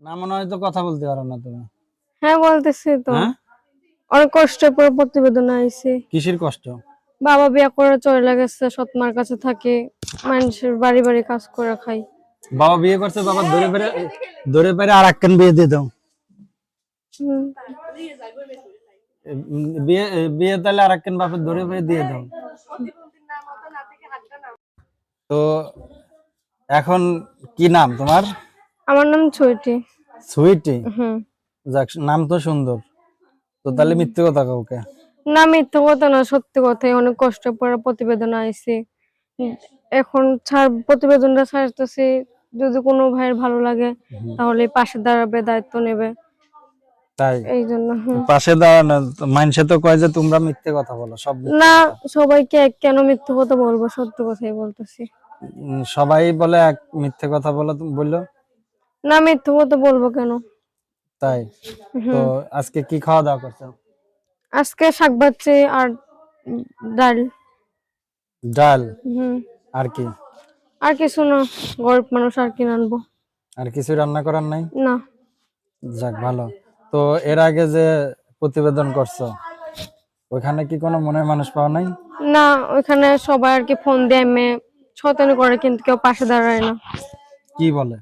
না মনে হয় তো কথা বলতে পারো না তুমি। হ্যাঁ বলতেছি তো। হ্যাঁ, অনেক কষ্টের পর প্রতিবেদন আইছে। কিসের কষ্ট? বাবা বিয়ে করে চলে গেছে, সৎমার কাছে থাকে, মানুষের বাড়ি বাড়ি কাজ করে খাই। বাবা বিয়ে করছে, বাবা ধরে পেরে আর একখান বিয়ে দিয়ে দাও। হুম। বিয়ে বিয়ে তাহলে আর একখান বাপের ধরে পেরে দিয়ে দাও। তো এখন কি নাম তোমার? আমার নাম ছুইটি। সুইটি। হুম। যাক, নাম তো সুন্দর। তো তাহলে মিথ্যে কথা কাউকে? না, মিথ্যা কথা না, সত্যি কথাই। অনেক কষ্টের পরে প্রতিবেদন আইছে। এখন প্রতিবেদনটা ছাড়তেছি, যদি কোনো ভাইয়ের ভালো লাগে তাহলে পাশে দাঁড়াবে, দায়িত্ব নেবে। তাই এই জন্য। পাশে দাঁড়ানো। মানুষে তো কয় যে তোমরা মিথ্যে কথা বলো, সব মিথ্যে না, কথা। সবাইকে কেন মিথ্যা কথা বলবো, সত্য কথাই বলতেছি। সবাই বলে এক মিথ্যে কথা বলো, তুমি বললো। না, মিথ্যা কথা বলবো কেন? তাই? তো হুম। আজকে কি খাওয়া দাওয়া করছো? আজকে শাক ভাজি আর ডাল। ডাল। হুম। আর কি? আর কিছু না, গরিব মানুষ আর কি আনবো। আর কিছু রান্না করার নাই? না। যাক, ভালো। তো এর আগে যে প্রতিবেদন করছো, ওইখানে কি কোনো মনের মানুষ পাওয়া নাই? না, ওইখানে সবাই আর কি ফোন দিয়ে মেয়ে শয়তানি করে, কিন্তু কেউ পাশে দাঁড়ায় না। কি বলে?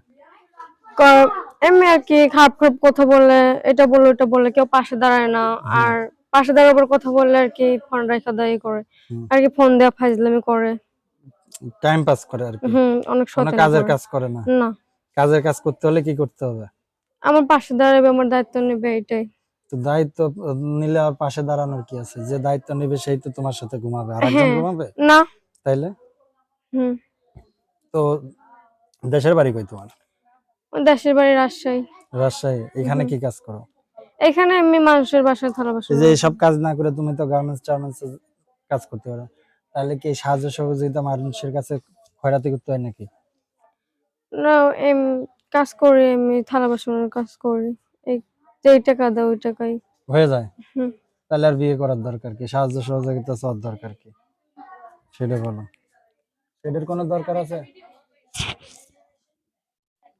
এমনি আর কি খারাপ খারাপ কথা বলে, এটা বলে ওটা বলে, কেউ পাশে দাঁড়ায় না। আর পাশে দাঁড়াবার কথা বললে আর কি ফোন রেখা দেয় করে, আর কি ফোন দেওয়া ফাজলামি করে। টাইম পাস করে আর কি? অনেক কোনো শয়তানি কাজের করে। কাজ করে না? না, কাজের কাজ করতে হলে কি করতে হবে? আমার পাশে দাঁড়াবে, আমার দায়িত্ব নেবে, এটাই। তো দায়িত্ব নিলে আর পাশে দাঁড়ানোর কি আছে? যে দায়িত্ব নেবে সেই তো তোমার সাথে ঘুমাবে, আর একজন হ্যাঁ। ঘুমাবে? না। তাইলে? হুম। তো দেশের বাড়ি কই তোমার? দেশের বাড়ি রাজশাহী। রাজশাহী। এখানে কি কাজ করো? এখানে এমনি মানুষের বাসায় থালা এই বাসন যে মাজা। এইসব কাজ না করে তুমি তো গার্মেন্টস টার্মেন্টস কাজ করতে পারো। তাহলে কি সাহায্য সহযোগিতা মানুষের কাছে খয়রাতি করতে হয় নাকি? না, এম কাজ করি, এমনি থালা বাসনের কাজ করি। এই যেই টাকা দাও ওই টাকাই। হয়ে যায়? হুম। তাহলে আর বিয়ে করার দরকার কি? সাহায্য সহযোগিতা চাওয়ার দরকার কি? সেটা বলো। সেটার কোনো দরকার আছে?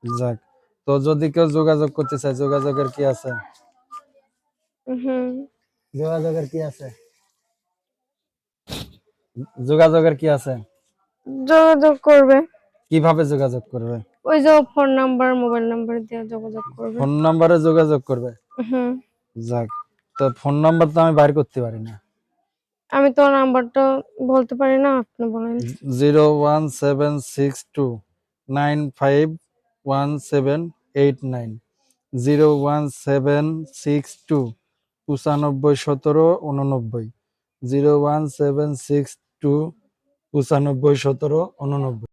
যাক, তো যদি কেউ যোগাযোগ করতে চায়, যোগাযোগের কি আছে? হুম। যোগাযোগের কি আছে? যোগাযোগের কি আছে? যোগাযোগ করবে। কিভাবে যোগাযোগ করবে? ওই যে ফোন নাম্বার, মোবাইল নাম্বার দিয়ে যোগাযোগ করবে। ফোন নাম্বারে যোগাযোগ করবে? হুম। যাক, তো ফোন নাম্বার তো আমি বাইর করতে পারি না। আমি তো নাম্বারটা বলতে পারি না, আপনি বলেন। 01769517179, 01762 9517 89, 01762 9517 89।